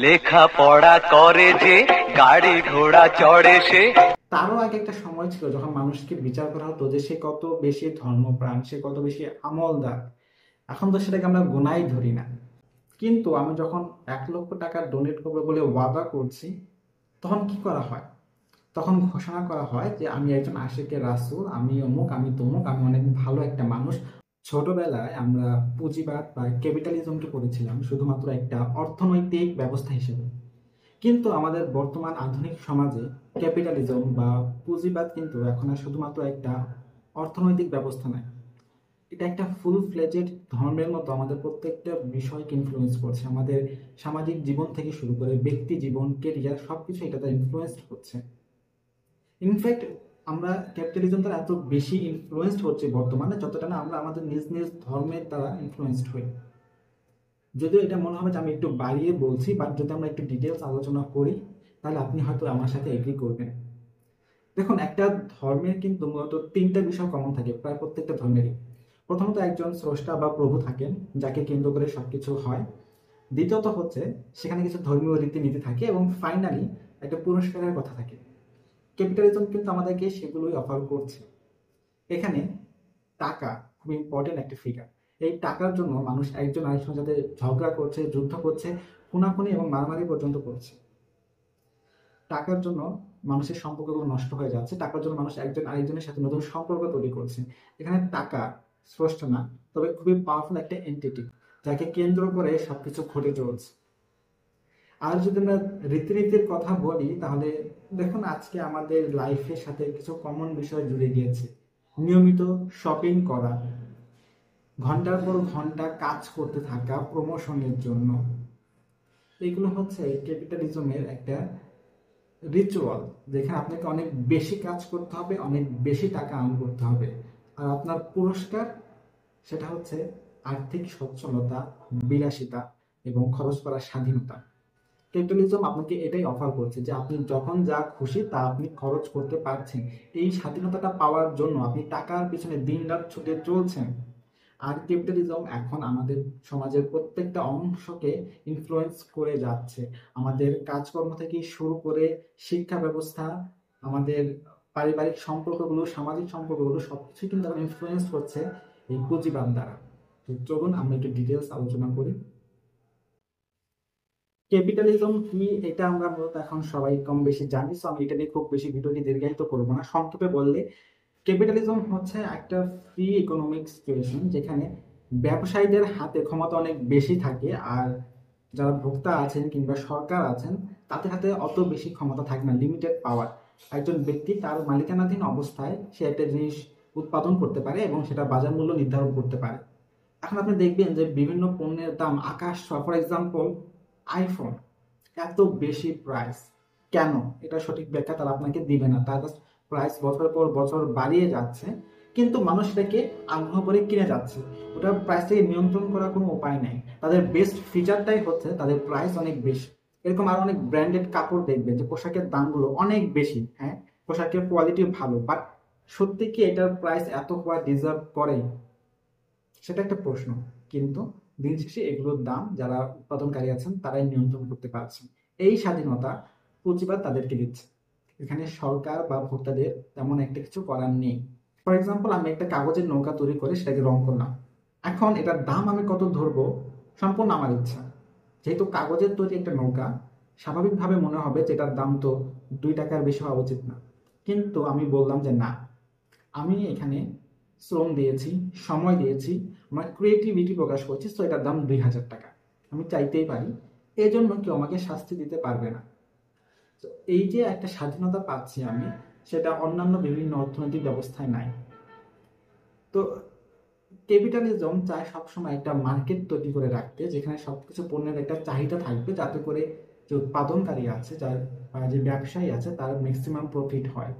লেখাপড়া করে যে, গাড়ি ঘোড়া চড়ে সে। তারও আগে একটা সময় ছিল যখন মানুষকে বিচার করা হতো যে সে কত বেশি ধর্মপ্রাণ, সে কত বেশি আমলদার। এখন তো সেটাকে আমরা গোনাই ধরি না। কিন্তু আমি যখন 1 লক্ষ টাকা ডোনেট করবো বলে ওয়াদা করছি, তখন কি করা হয়? তখন ঘোষণা করা হয় যে আমি একজন আশিকে রাসূল, আমি অমুক, আমি তমুক, আমি অনেক ভালো একটা মানুষ। ছোটবেলায় আমরা পুঁজিবাদ বা ক্যাপিটালিজমকে পড়েছিলাম শুধুমাত্র একটা অর্থনৈতিক ব্যবস্থা হিসেবে। কিন্তু আমাদের বর্তমান আধুনিক সমাজে ক্যাপিটালিজম বা পুঁজিবাদ কিন্তু এখন আর শুধুমাত্র একটা অর্থনৈতিক ব্যবস্থা নয়, এটা একটা ফুল ফ্লেজেড ধর্মের মতো আমাদের প্রত্যেকটা বিষয়কে ইনফ্লুয়েন্স করছে। আমাদের সামাজিক জীবন থেকে শুরু করে ব্যক্তি জীবন, কেরিয়ার, সবকিছু এটাতে ইনফ্লুয়েন্সড হচ্ছে। ইনফ্যাক্ট আমরা ক্যাপিটালিজম দ্বারা এত বেশি ইনফ্লুয়েন্সড হচ্ছে বর্তমানে, যতটা না আমরা আমাদের নিজ নিজ ধর্মের দ্বারা ইনফ্লুয়েন্সড হই। যদিও এটা মনে হবে যে আমি একটু বাড়িয়ে বলছি, বাট যদি আমরা একটু ডিটেলস আলোচনা করি তাহলে আপনি হয়তো আমার সাথে এগ্রি করবেন। দেখুন, একটা ধর্মের কিন্তু মূলত 3টা বিষয় কমন থাকে প্রায় প্রত্যেকটা ধর্মেরই। প্রথমত একজন স্রষ্টা বা প্রভু থাকেন, যাকে কেন্দ্র করে সবকিছু হয়। দ্বিতীয়ত হচ্ছে সেখানে কিছু ধর্মীয় রীতিনীতি থাকে, এবং ফাইনালি একটা পুরস্কারের কথা থাকে। ক্যাপিটালিজম কিন্তু আমাদেরকে সেগুলোই অফার করছে। এখানে টাকা খুব ইম্পর্টেন্ট একটা ফিগার। এই টাকার জন্য মানুষ একজন আরেকজনের সাথে ঝগড়া করছে, যুদ্ধ করছে, খুনাখুনি এবং মারামারি পর্যন্ত করছে। টাকার জন্য মানুষের সম্পর্কগুলো নষ্ট হয়ে যাচ্ছে, টাকার জন্য মানুষ একজন আরেকজনের সাথে নতুন সম্পর্ক তৈরি করছে। এখানে টাকা স্রষ্টা না, তবে খুবই পাওয়ারফুল একটা এন্টিটি, যাকে কেন্দ্র করে সবকিছু ঘটে চলছে। আর যদি আমরা রীতিনীতির কথা বলি তাহলে দেখুন, আজকে আমাদের লাইফের সাথে কিছু কমন বিষয় জুড়ে গিয়েছে। নিয়মিত শপিং করা, ঘন্টার পর ঘন্টা কাজ করতে থাকা প্রমোশনের জন্য, এগুলো হচ্ছে ক্যাপিটালিজমের একটা রিচুয়াল, যেখানে আপনাকে অনেক বেশি কাজ করতে হবে, অনেক বেশি টাকা আর্ন করতে হবে। আর আপনার পুরস্কার সেটা হচ্ছে আর্থিক সচ্ছলতা, বিলাসিতা এবং খরচ করার স্বাধীনতা। ক্যাপিটালিজম আপনাকে এটাই অফার করছে যে আপনি যখন যা খুশি তা আপনি খরচ করতে পারছেন। এই স্বাধীনতাটা পাওয়ার জন্য আপনি টাকার পিছনে দিনরাত ছুটে চলছেন। আর ক্যাপিটালিজম এখন আমাদের সমাজের প্রত্যেকটা অংশকে ইনফ্লুয়েন্স করে যাচ্ছে। আমাদের কাজকর্ম থেকে শুরু করে শিক্ষা ব্যবস্থা, আমাদের পারিবারিক সম্পর্কগুলো, সামাজিক সম্পর্কগুলো সবকিছু কিন্তু এখন ইনফ্লুয়েন্স হচ্ছে এই পুঁজিবাদ দ্বারা। তো চলুন আমরা একটু ডিটেলস আলোচনা করি। ক্যাপিটালিজম কি এটা আমরা মূলত এখন সবাই কম বেশি জানি, তো আমি এটা নিয়ে খুব বেশি ভিডিওটি দীর্ঘায়িত করবো না। সংক্ষেপে বললে ক্যাপিটালিজম হচ্ছে একটা ফ্রি ইকোনমিক সিচুয়েশন, যেখানে ব্যবসায়ীদের হাতে ক্ষমতা অনেক বেশি থাকে, আর যারা ভোক্তা আছেন কিংবা সরকার আছেন তাদের হাতে অত বেশি ক্ষমতা থাকে না, লিমিটেড পাওয়ার। একজন ব্যক্তি তার মালিকানাধীন অবস্থায় সে একটা জিনিস উৎপাদন করতে পারে এবং সেটা বাজার মূল্য নির্ধারণ করতে পারে। এখন আপনি দেখবেন যে বিভিন্ন পণ্যের দাম আকাশ ছোঁয়া। ফর এক্সাম্পল, আইফোন এত বেশি প্রাইস কেন? এটা সঠিক ব্যাখ্যা তারা আপনাকে দিবে না। তার প্রাইস বছর পর বছর বাড়িয়ে যাচ্ছে, কিন্তু মানুষ এটাকে আগ্রহ করে কিনে যাচ্ছে। ওটার প্রাইসটাকে নিয়ন্ত্রণ করার কোনো উপায় নেই। তাদের বেস্ট ফিচারটাই হচ্ছে তাদের প্রাইস অনেক বেশি। এরকম আরো অনেক ব্র্যান্ডেড কাপড় দেখবেন যে পোশাকের দামগুলো অনেক বেশি। হ্যাঁ, পোশাকের কোয়ালিটি ভালো, বাট সত্যি কি এটার প্রাইস এত হওয়া ডিজার্ভ করে? সেটা একটা প্রশ্ন। কিন্তু দিন শেষে এগুলোর দাম যারা উৎপাদনকারী আছেন তারাই নিয়ন্ত্রণ করতে পারছেন। এই স্বাধীনতা পুঁজিবাদ তাদেরকে দিচ্ছে। এখানে সরকার বা ভোক্তাদের তেমন একটা কিছু করার নেই। ফর এক্সাম্পল, আমি একটা কাগজের নৌকা তৈরি করে সেটাকে রং করলাম। এখন এটার দাম আমি কত ধরবো সম্পূর্ণ আমার ইচ্ছা। যেহেতু কাগজের তৈরি একটা নৌকা, স্বাভাবিকভাবে মনে হবে যে এটার দাম তো 2 টাকার বেশি হওয়া উচিত না। কিন্তু আমি বললাম যে না, আমি এখানে শ্রম দিয়েছি, সময় দিয়েছি, আমার ক্রিয়েটিভিটি প্রকাশ করছি, তো এটার দাম 2000 টাকা। আমি চাইতেই পারি, এই জন্য কেউ আমাকে শাস্তি দিতে পারবে না। তো এই যে একটা স্বাধীনতা পাচ্ছি আমি, সেটা অন্যান্য বিভিন্ন অর্থনৈতিক ব্যবস্থায় নাই। তো ক্যাপিটালিজম চায় সবসময় একটা মার্কেট তৈরি করে রাখতে, যেখানে সবকিছু পণ্যের একটা চাহিদা থাকবে, যাতে করে যে উৎপাদনকারী আছে, যার যে ব্যবসায়ী আছে, তার ম্যাক্সিমাম প্রফিট হয়।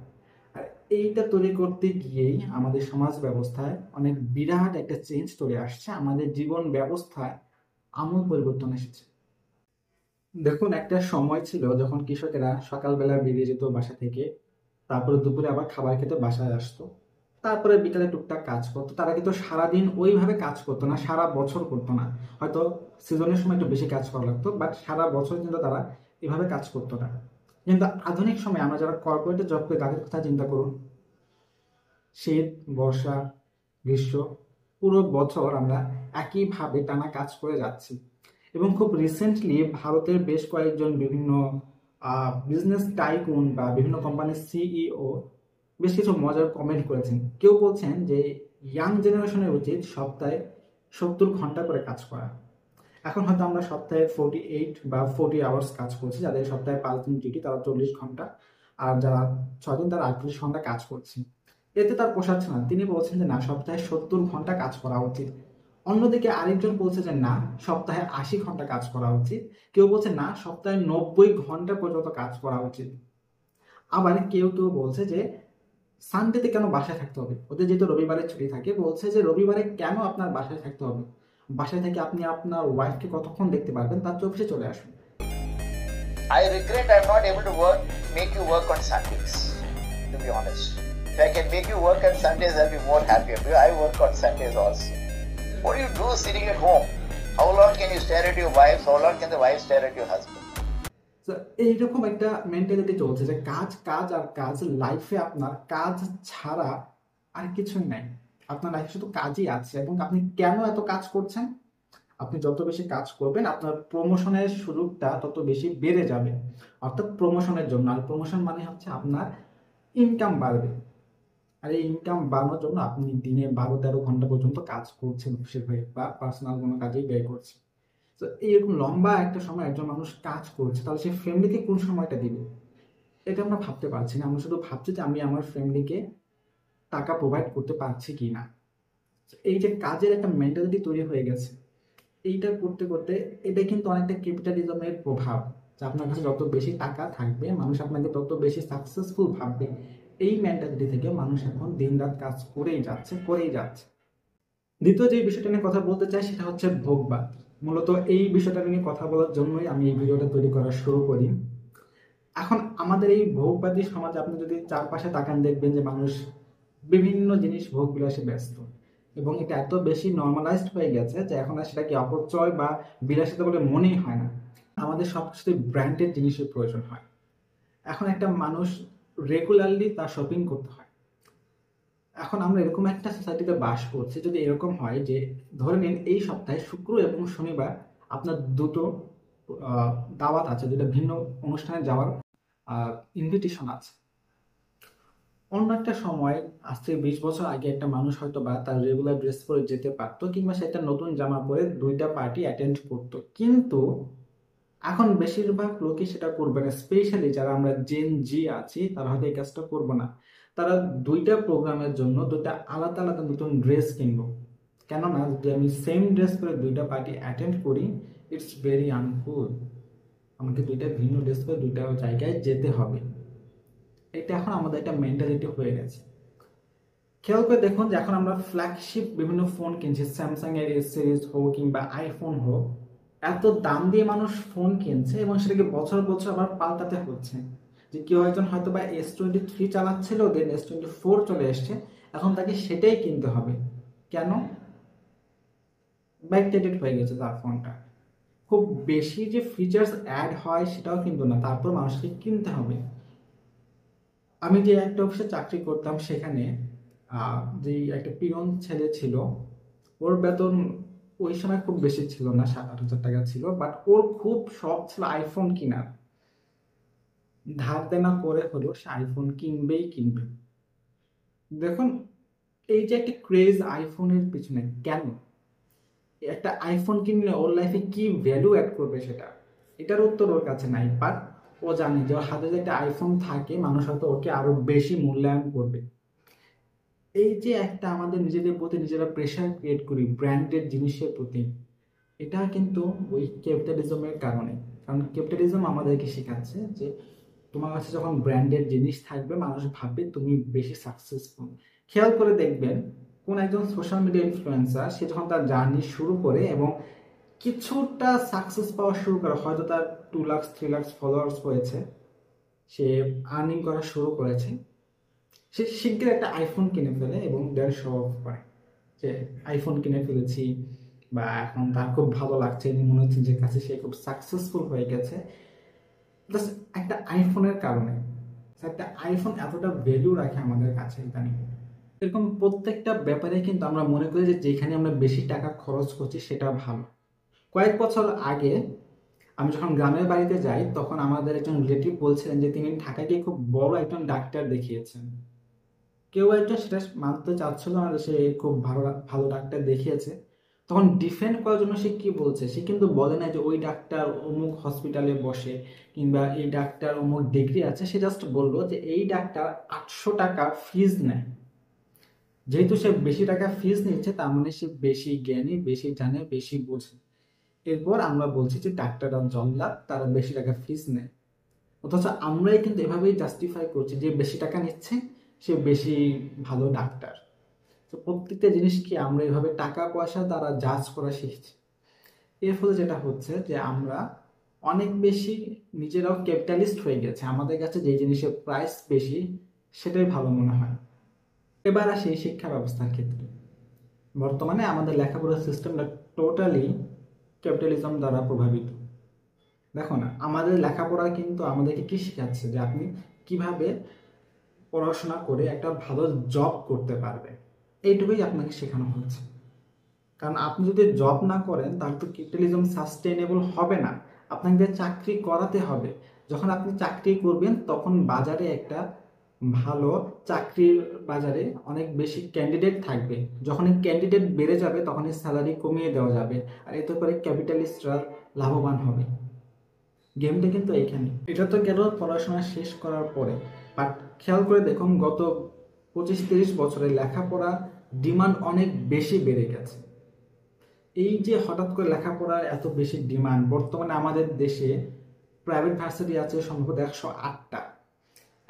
আর এইটা তৈরি করতে গিয়েই আমাদের সমাজ ব্যবস্থায় অনেক বিরাট একটা চেঞ্জ চলে আসছে, আমাদের জীবন ব্যবস্থায় আমূল পরিবর্তন এসেছে। দেখুন, একটা সময় ছিল যখন কৃষকেরা সকালবেলা বেরিয়ে যেত বাসা থেকে, তারপরে দুপুরে আবার খাবার খেতে বাসায় আসতো। তারপরে বিকালে টুকটাক কাজ করতো। তারা কিন্তু সারাদিন ওইভাবে কাজ করতো না, সারা বছর করতো না। হয়তো সিজনের সময় একটু বেশি কাজ করা লাগতো, বাট সারা বছর কিন্তু তারা এভাবে কাজ করতো না। কিন্তু আধুনিক সময়ে আমরা যারা কর্পোরেটে জব করি তাদের কথা চিন্তা করুন। শীত, বর্ষা, গ্রীষ্ম, পুরো বছর আমরা একইভাবে টানা কাজ করে যাচ্ছি। এবং খুব রিসেন্টলি ভারতের বেশ কয়েকজন বিভিন্ন বিজনেস টাইকুন বা বিভিন্ন কোম্পানির সিইও বেশ কিছু মজার কমেন্ট করেছেন। কেউ বলছেন যে ইয়াং জেনারেশনের উচিত সপ্তাহে 70 ঘন্টা করে কাজ করা। এখন হয়তো আমরা সপ্তাহে 48 বা 40 আওয়ার্স কাজ করছি। যাদের সপ্তাহে 5 দিন ডিউটি তারা 40 ঘন্টা, আর যারা 6 দিন তারা 38 ঘন্টা কাজ করছে। এতে তার পোষাচ্ছে না, তিনি বলছেন যে না, সপ্তাহে 70 ঘন্টা কাজ করা উচিত। অন্যদিকে আরেকজন বলছে যে না, সপ্তাহে 80 ঘন্টা কাজ করা উচিত। কেউ বলছে না, সপ্তাহে 90 ঘন্টা পর্যন্ত কাজ করা উচিত। আবার কেউ কেউ বলছে যে সানডেতে কেন বাসায় থাকতে হবে, ওদের যেহেতু রবিবারে ছুটি থাকে, বলছে যে রবিবারে কেন আপনার বাসায় থাকতে হবে, বাসায় থেকে আপনি আপনার ওয়াইফকে কতক্ষণ দেখতে পারবেন, তার চেয়ে অফিসে চলে আসুন। I regret I'm not able to make you work on Sundays, to be honest. If I can make you work on Sundays, I'll be more happier because I work on Sundays also. What do you do sitting at home? How long can you stare at your wife? How long can the wife stare at your husband? তো এইরকম একটা mentality চলছে যে কাজ কাজ আর কাজ। লাইফে আপনার কাজ ছাড়া আর কিছুই নাই, আপনার লাইফে শুধু কাজই আছে। এবং আপনি কেন এত কাজ করছেন? আপনি যত বেশি কাজ করবেন আপনার প্রমোশনের সুযোগটা তত বেশি বেড়ে যাবে, অর্থাৎ প্রমোশনের জন্য। আর প্রমোশন মানে হচ্ছে আপনার ইনকাম বাড়বে। আর এই ইনকাম বাড়ানোর জন্য আপনি দিনে 12-13 ঘন্টা পর্যন্ত কাজ করছেন অফিসের হয়ে, বা পার্সোনাল কোনো কাজেই ব্যয় করছেন। তো এইরকম লম্বা একটা সময় একজন মানুষ কাজ করছে, তাহলে সে ফ্যামিলিকে কোন সময়টা দিবে? এটা আমরা ভাবতে পারছি না। আমরা শুধু ভাবছি যে আমি আমার ফ্যামিলিকে টাকা প্রোভাইড করতে পারছি কি না। এই যে কাজের একটা মেন্টালিটি তৈরি হয়ে গেছে, এইটা করতে করতে এটা কিন্তু অনেকটা ক্যাপিটালিজমের প্রভাব, যে আপনার কাছে যত বেশি টাকা থাকবে মানুষ আপনাকে তত বেশি সাকসেসফুল ভাববে। এই মেন্টালিটি থেকে মানুষ এখন দিনরাত কাজ করেই যাচ্ছে। দ্বিতীয় যে বিষয়টা নিয়ে কথা বলতে চাই সেটা হচ্ছে ভোগবাদ। মূলত এই বিষয়টা নিয়ে কথা বলার জন্যই আমি এই ভিডিওটা তৈরি করা শুরু করি। এখন আমাদের এই ভোগবাদী সমাজে আপনি যদি চারপাশে তাকান, দেখবেন যে মানুষ বিভিন্ন জিনিস ভোগ বিলাসে ব্যস্ত, এবং এটা এত বেশি নর্মালাইজড হয়ে গেছে যে এখন আর সেটাকে অপচয় বা বিলাসিতা বলে মনেই হয় না। আমাদের সবকিছু ব্র্যান্ডেড জিনিসের প্রয়োজন হয়। এখন একটা মানুষ রেগুলারলি তার শপিং করতে হয়। এখন আমরা এরকম একটা সোসাইটিতে বাস করছি, যদি এরকম হয় যে ধরে নিন এই সপ্তাহে শুক্র এবং শনিবার আপনার দুটো দাওয়াত আছে, দুটো ভিন্ন অনুষ্ঠানে যাওয়ার ইনভিটেশন আছে। অন্য একটা সময়, আজ থেকে 20 বছর আগে একটা মানুষ হয়তো বা তার রেগুলার ড্রেস পরে যেতে পারতো, কিংবা সে একটা নতুন জামা পরে 2টা পার্টি অ্যাটেন্ড করতো। কিন্তু এখন বেশিরভাগ লোকই সেটা করবে না। স্পেশালি যারা আমরা জেন জি আছি তারা হয়তো এই কাজটা করবো না। তারা 2টা প্রোগ্রামের জন্য 2টা আলাদা আলাদা নতুন ড্রেস কিনবো। কেননা যদি আমি সেম ড্রেস পরে 2টা পার্টি অ্যাটেন্ড করি, ইটস ভেরি আনকুল। আমাকে 2টা ভিন্ন ড্রেস পরে 2টা জায়গায় যেতে হবে। এটা এখন আমাদের একটা মেন্টালিটি হয়ে গেছে। খেয়াল করে দেখুন যে এখন আমরা ফ্ল্যাগশিপ বিভিন্ন ফোন কিনছি, স্যামসাং এর এস সিরিজ হোক কিংবা আইফোন হোক, এত দাম দিয়ে মানুষ ফোন কিনছে এবং সেটাকে বছর বছর আবার পাল্টাতে হচ্ছে। যে কেউ একজন হয়তো বা S23 চালাচ্ছিল, দেন S24 চলে এসছে, এখন তাকে সেটাই কিনতে হবে। কেন? ব্যাকডেটেড হয়ে গেছে তার ফোনটা। খুব বেশি যে ফিচার্স অ্যাড হয় সেটাও কিন্তু না, তারপর মানুষকে কিনতে হবে। আমি যে একটা অফিসে চাকরি করতাম সেখানে যে একটা পিয়ন ছেলে ছিল, ওর বেতন ওই সময় খুব বেশি ছিল না, 7-8 হাজার টাকা ছিল। বাট ওর খুব শখ ছিল আইফোন কেনার। ধার দেনা করে হলেও সে আইফোন কিনবে। দেখুন, এই যে একটা ক্রেজ আইফোনের পিছনে, কেন? একটা আইফোন কিনলে ওর লাইফে কি ভ্যালু অ্যাড করবে সেটা, এটার উত্তর ওর কাছে নাই। বাট ও জানে যে ওর হাতে যদি একটা আইফোন থাকে মানুষ হয়তো ওকে আরো বেশি মূল্যায়ন করবে। এই যে একটা আমাদের নিজেদের প্রতি নিজেরা প্রেশার ক্রিয়েট করি ব্র্যান্ডেড জিনিসের প্রতি, এটা কিন্তু ওই ক্যাপিটালিজমের কারণে। কারণ ক্যাপিটালিজম আমাদেরকে শেখাচ্ছে যে তোমার কাছে যখন ব্র্যান্ডেড জিনিস থাকবে মানুষ ভাববে তুমি বেশি সাকসেসফুল। খেয়াল করে দেখবেন কোন একজন সোশ্যাল মিডিয়া ইনফ্লুয়েন্সার সে যখন তার জার্নি শুরু করে এবং কিছুটা সাকসেস পাওয়া শুরু করে, হয়তো তার 2 লাখ 3 লাখ ফলোয়ার্স হয়েছে, সে আর্নিং করা শুরু করেছে, সে শীঘ্রই একটা আইফোন কিনে ফেলে এবং দেন শো অফ করে যে আইফোন কিনে ফেলেছি, বা এখন তার খুব ভালো লাগছে, মনে হচ্ছে যে কাছে সে খুব সাকসেসফুল হয়ে গেছে জাস্ট একটা আইফোনের কারণে। একটা আইফোন এতটা ভ্যালু রাখে আমাদের কাছে ইদানিং। এরকম প্রত্যেকটা ব্যাপারে কিন্তু আমরা মনে করি যে যেখানে আমরা বেশি টাকা খরচ করছি সেটা ভালো। কয়েক বছর আগে আমি যখন গ্রামের বাড়িতে যাই তখন আমাদের একজন রিলেটিভ বলছিলেন যে তিনি ঢাকায় গিয়ে খুব বড় একজন ডাক্তার দেখিয়েছেন। কেউ একজন সেটা মানতে চাচ্ছিল না যে সে খুব ভালো ভালো ডাক্তার দেখিয়েছে। তখন ডিফেন্ড করার জন্য সে কি বলছে, সে কিন্তু বলে না যে ওই ডাক্তার অমুক হসপিটালে বসে কিংবা এই ডাক্তার অমুক ডিগ্রি আছে, সে জাস্ট বললো যে এই ডাক্তার 800 টাকা ফিজ নেয়। যেহেতু সে বেশি টাকা ফিজ নিচ্ছে তার মানে সে বেশি জ্ঞানী, বেশি জানে, বেশি বোঝে। এরপর আমরা বলছি যে ডাক্তাররা জল্লাদ, তারা বেশি টাকা ফিজ নেয়। অথচ আমরাই কিন্তু এভাবেই জাস্টিফাই করছি যে বেশি টাকা নিচ্ছে সে বেশি ভালো ডাক্তার। তো প্রত্যেকটা জিনিসকে আমরা এভাবে টাকা পয়সা দ্বারা জাজ করা শিখছি। এর ফলে যেটা হচ্ছে যে আমরা অনেক বেশি নিজেরাও ক্যাপিটালিস্ট হয়ে গেছে, আমাদের কাছে যে জিনিসের প্রাইস বেশি সেটাই ভালো মনে হয়। এবার আসি শিক্ষা ব্যবস্থার ক্ষেত্রে। বর্তমানে আমাদের লেখাপড়ার সিস্টেমটা টোটালি ক্যাপিটালিজম দ্বারা প্রভাবিত। দেখো না, আমাদের লেখাপড়া কিন্তু আমাদেরকে কি শেখাচ্ছে যে আপনি কিভাবে পড়াশোনা করে একটা ভালো জব করতে পারবে, এইটুকুই আপনাকে শেখানো হচ্ছে। কারণ আপনি যদি জব না করেন তাহলে তো ক্যাপিটালিজম সাস্টেনেবল হবে না, আপনাকে চাকরি করাতে হবে। যখন আপনি চাকরি করবেন তখন বাজারে একটা ভালো চাকরির বাজারে অনেক বেশি ক্যান্ডিডেট থাকবে। যখন এই ক্যান্ডিডেট বেড়ে যাবে তখন এই স্যালারি কমিয়ে দেওয়া যাবে, আর এতে করে ক্যাপিটালিস্টরা লাভবান হবে। গেমটা কিন্তু এইখানে। এটা তো গেল পড়াশোনা শেষ করার পরে, বাট খেয়াল করে দেখুন গত 25-30 বছরে লেখাপড়া ডিমান্ড অনেক বেশি বেড়ে গেছে। এই যে হঠাৎ করে লেখাপড়ার এত বেশি ডিমান্ড, বর্তমানে আমাদের দেশে প্রাইভেট ভার্সিটি আছে সম্ভবত 108টা।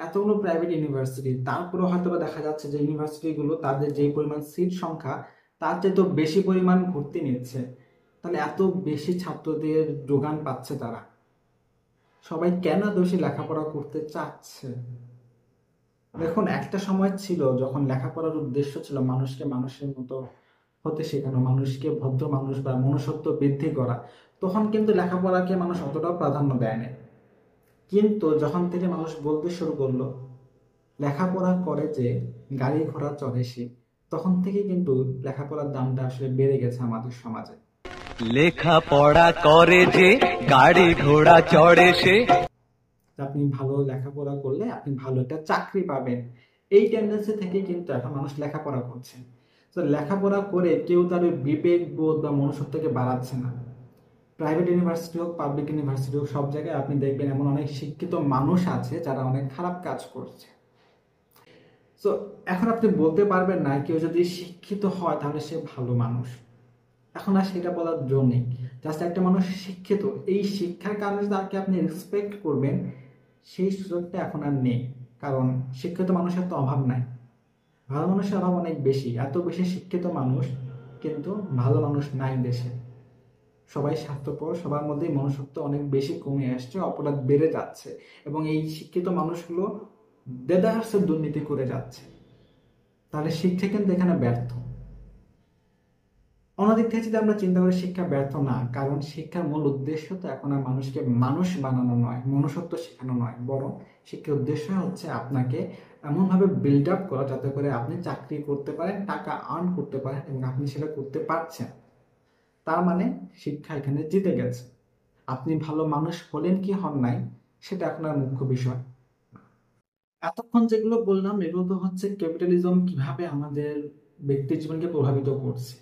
এতগুলো প্রাইভেট ইউনিভার্সিটি, তারপরেও হয়তো দেখা যাচ্ছে যে ইউনিভার্সিটিগুলো তাদের যে পরিমাণ সিট সংখ্যা তার চেয়ে তো বেশি পরিমাণ ভর্তি নিচ্ছে। তাহলে এত বেশি ছাত্রদের যোগান পাচ্ছে তারা, সবাই কেন বেশি লেখাপড়া করতে চাচ্ছে? দেখুন, একটা সময় ছিল যখন লেখাপড়ার উদ্দেশ্য ছিল মানুষকে মানুষের মতো হতে শেখানো, মানুষকে ভদ্র মানুষ বা মনুষ্যত্ব বৃদ্ধি করা। তখন কিন্তু লেখাপড়াকে মানুষ অতটাও প্রাধান্য দেয় না। কিন্তু যখন থেকে মানুষ বলতে শুরু করলো লেখাপড়া করে যে গাড়ি ঘোড়া চড়ে সে, তখন থেকে কিন্তু লেখাপড়ার দামটা আসলে বেড়ে গেছে আমাদের সমাজে। লেখাপড়া করে যে গাড়ি ঘোড়া চড়ে সে, আপনি ভালো লেখাপড়া করলে আপনি ভালো একটা চাকরি পাবেন, এই টেন্ডেন্সি থেকে কিন্তু এখন মানুষ লেখাপড়া করছে। তো লেখাপড়া করে কেউ তার বিবেক বোধ বা মনুষ্যত্বকে বাড়াচ্ছে না। প্রাইভেট ইউনিভার্সিটি হোক, পাবলিক ইউনিভার্সিটি হোক, সব জায়গায় আপনি দেখবেন এমন অনেক শিক্ষিত মানুষ আছে যারা অনেক খারাপ কাজ করছে। তো এখন আপনি বলতে পারবেন না কেউ যদি শিক্ষিত হয় তাহলে সে ভালো মানুষ। এখন আর সেটা বলার জন্য নেই। জাস্ট একটা মানুষ শিক্ষিত, এই শিক্ষার কারণে তাকে আপনি রেসপেক্ট করবেন সেই সুযোগটা এখন আর নেই। কারণ শিক্ষিত মানুষের তো অভাব নাই, ভালো মানুষের অভাব অনেক বেশি। এত বেশি শিক্ষিত মানুষ কিন্তু ভালো মানুষ নাই দেশে। সবাই স্বার্থপর, সবার মধ্যেই মনুষ্যত্ব অনেক বেশি কমে আসছে, অপরাধ বেড়ে যাচ্ছে এবং এই শিক্ষিত মানুষগুলো দেদারসে দুর্নীতি করে যাচ্ছে। তাহলে শিক্ষা কিন্তু এখানে ব্যর্থ। অন্যদিক থেকে যদি আমরা চিন্তা করি শিক্ষা ব্যর্থ না, কারণ শিক্ষার মূল উদ্দেশ্য তো এখন আর মানুষকে মানুষ বানানো নয়, মনুষ্যত্ব শেখানো নয়, বরং শিক্ষার উদ্দেশ্য হচ্ছে আপনাকে এমনভাবে বিল্ড আপ করা যাতে করে আপনি চাকরি করতে পারেন, টাকা আর্ন করতে পারেন এবং আপনি সেটা করতে পারছেন। তার মানে শিক্ষা এখানে জিতে গেছে। আপনি ভালো মানুষ হলেন কি হন নাই সেটা এখন আর মুখ্য বিষয়। এতক্ষণ যেগুলো বললাম এগুলো তো হচ্ছে ক্যাপিটালিজম কিভাবে আমাদের ব্যক্তি জীবনকে প্রভাবিত করছে।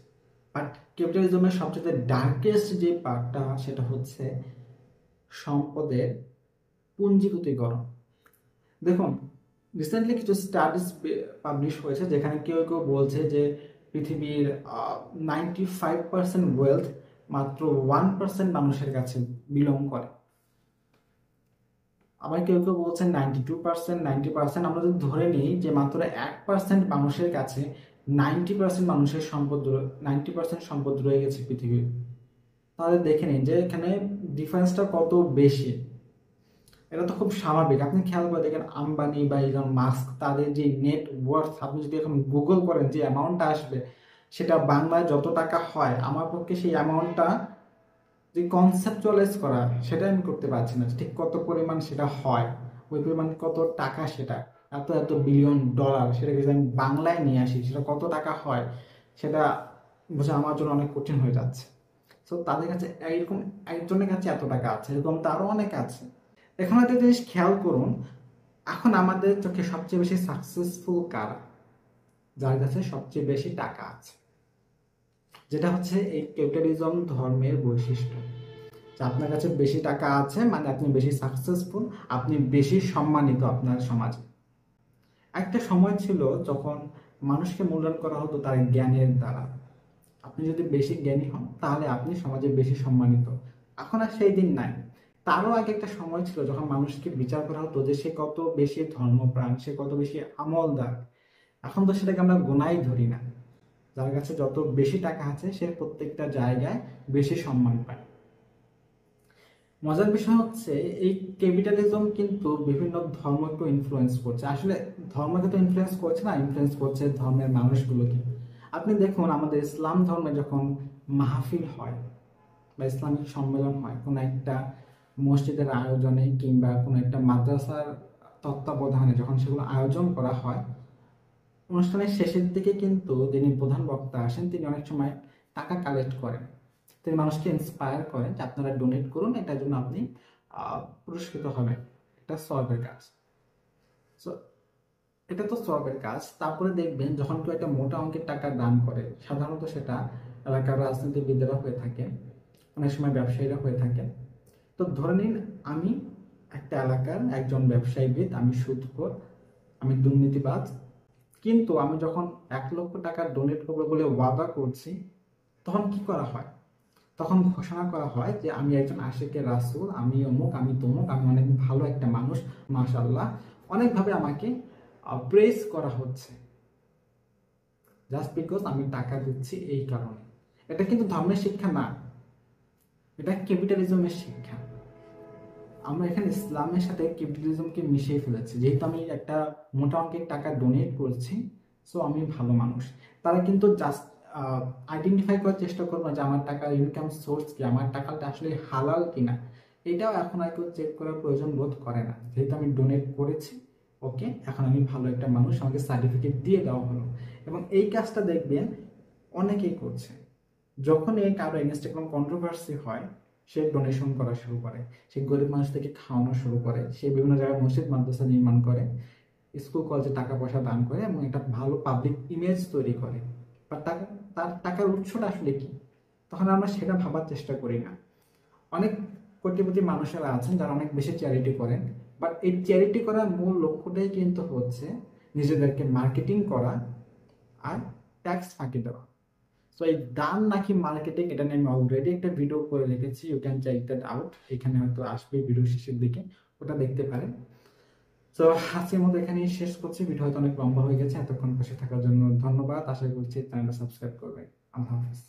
বাট ক্যাপিটালিজমের সবচেয়ে ডার্কেস্ট যে পার্টটা সেটা হচ্ছে সম্পদের পুঞ্জীভূতিকরণ। দেখুন, রিসেন্টলি কিছু স্টাডিজ পাবলিশ হয়েছে যেখানে কেউ কেউ বলছে যে পৃথিবীর 95% ওয়েলথ মাত্র 1% মানুষের কাছে বিলং করে। আবার কেউ কেউ বলছেন 92%, 90%। আমরা যদি ধরে নিই যে মাত্র 1% মানুষের কাছে 90% সম্পদ রয়ে গেছে পৃথিবীর, তাহলে দেখে নিন যে এখানে ডিফারেন্সটা কত বেশি। এটা তো খুব স্বাভাবিক। আপনি খেয়াল করে দেখেন আম্বানি বা ইলন মাস্ক, তাদের যে নেট ওয়ার্থ আপনি যদি এখন গুগল করেন যে অ্যামাউন্টটা আসবে, সেটা বাংলায় যত টাকা হয়, আমার পক্ষে সেই অ্যামাউন্টটা যে কনসেপচুয়ালাইজ করা সেটা আমি করতে পারছি না, ঠিক কত পরিমাণ সেটা হয়, ওই পরিমাণ কত টাকা, সেটা এত এত বিলিয়ন ডলার, সেটাকে যদি আমি বাংলায় নিয়ে আসি সেটা কত টাকা হয়, সেটা বোঝা আমার জন্য অনেক কঠিন হয়ে যাচ্ছে। তো তাদের কাছে এইরকম একজনের কাছে এত টাকা আছে, এরকম তো আরো অনেক আছে। এখন একটা জিনিস খেয়াল করুন, এখন আমাদের চোখে সবচেয়ে বেশি সাকসেসফুল কারা? যার কাছে সবচেয়ে বেশি টাকা আছে, যেটা হচ্ছে এই ক্যাপিটালিজম ধর্মের বৈশিষ্ট্য। যে আপনার কাছে বেশি টাকা আছে মানে আপনি বেশি সাকসেসফুল, আপনি বেশি সম্মানিত আপনার সমাজে। একটা সময় ছিল যখন মানুষকে মূল্যায়ন করা হতো তার জ্ঞানের দ্বারা। আপনি যদি বেশি জ্ঞানী হন তাহলে আপনি সমাজে বেশি সম্মানিত। এখন আর সেই দিন নাই। তারও আগে একটা সময় ছিল যখন মানুষকে বিচার করা হতো যে সে কত বেশি ধর্মপ্রাণ, সে কত বেশি আমলদার। এখন তো সেটাকে আমরা গোনাই ধরি না। যার কাছে যত বেশি টাকা আছে সে প্রত্যেকটা জায়গায় বেশি সম্মান পায়। মজার বিষয় হচ্ছে এই ক্যাপিটালিজম কিন্তু বিভিন্ন ধর্মকে ইনফ্লুয়েন্স করছে। আসলে ধর্মকে তো ইনফ্লুয়েন্স করছে না, ইনফ্লুয়েন্স করছে ধর্মের মানুষগুলোকে। আপনি দেখুন আমাদের ইসলাম ধর্মে যখন মাহফিল হয় বা ইসলামিক সম্মেলন হয় কোনো একটা মসজিদের আয়োজনে কিংবা কোনো একটা মাদ্রাসার তত্ত্বাবধানে, যখন সেগুলো আয়োজন করা হয়, অনুষ্ঠানের শেষের দিকে কিন্তু যিনি প্রধান বক্তা আসেন তিনি অনেক সময় টাকা কালেক্ট করেন। তিনি মানুষকে ইন্সপায়ার করেন যে আপনারা ডোনেট করুন, এটার জন্য আপনি পুরস্কৃত হবেন। এটা সওয়াবের কাজ। সো এটা তো সওয়াবের কাজ। তারপরে দেখবেন যখন কেউ একটা মোটা অঙ্কের টাকা দান করে, সাধারণত সেটা এলাকার রাজনীতিবিদেরা হয়ে থাকে, অনেক সময় ব্যবসায়ীরা হয়ে থাকে। তো ধরে নিন আমি একটা এলাকার একজন ব্যবসায়ীবিদ, আমি সুদখোর, আমি দুর্নীতিবাজ, কিন্তু আমি যখন 1,00,000 টাকা ডোনেট করবো বলে ওয়াদা করছি, তখন কি করা হয়? তখন ঘোষণা করা হয় যে আমি একজন আশিকে রাসূল, আমি অমুক, আমি তমুক, আমি অনেক ভালো একটা মানুষ, মাশাআল্লাহ। অনেকভাবে আমাকে প্রেজ করা হচ্ছে জাস্ট বিকজ আমি টাকা দিচ্ছি এই কারণে। এটা কিন্তু ধর্মের শিক্ষা না, এটা ক্যাপিটালিজমের শিক্ষা। আমরা এখানে ইসলামের সাথে ক্যাপিটালিজমকে মিশিয়ে ফেলেছি। যেহেতু আমি একটা মোটা অঙ্কের টাকা ডোনেট করছি, সো আমি ভালো মানুষ। তারা কিন্তু জাস্ট আইডেন্টিফাই করার চেষ্টা করবো যে আমার টাকার ইনকাম সোর্স কি, আমার টাকাটা আসলে হালাল কিনা, এটাও এখন আর কেউ চেক করার প্রয়োজন বোধ করে না। যেহেতু আমি ডোনেট করেছি, ওকে, এখন আমি ভালো একটা মানুষ, আমাকে সার্টিফিকেট দিয়ে দেওয়া হলো। এবং এই কাজটা দেখবেন অনেকেই করছে। যখন এই কারো এগেনস্টে কোনো কন্ট্রোভার্সি হয়, সে ডোনেশন করা শুরু করে, সে গরিব মানুষদেরকে খাওয়ানো শুরু করে, সে বিভিন্ন জায়গায় মসজিদ মাদ্রাসা নির্মাণ করে, স্কুল কলেজে টাকা পয়সা দান করে এবং একটা ভালো পাবলিক ইমেজ তৈরি করে। বা তার টাকার উৎসটা আসলে কি, তখন আমরা সেটা ভাবার চেষ্টা করি না। অনেক কোটিপতি মানুষেরা আছেন যারা অনেক বেশি চ্যারিটি করেন, বাট এই চ্যারিটি করার মূল লক্ষ্যটাই কিন্তু হচ্ছে নিজেদেরকে মার্কেটিং করা আর ট্যাক্স ফাঁকি দেওয়া। সো এই দান নাকি মার্কেটিং, এটা নিয়ে আমি অলরেডি একটা ভিডিও করে রেখেছি, you can check that out. এখানে হয়তো আসবে ভিডিও শেষের দিকে, ওটা দেখতে পারেন। তো আজকের মতো এখানেই শেষ করছি। ভিডিও হয়তো অনেক লম্বা হয়ে গেছে, এতক্ষণ পাশে থাকার জন্য ধন্যবাদ। আশা করছি চ্যানেলটা সাবস্ক্রাইব করবেন। আল্লাহ হাফিজ।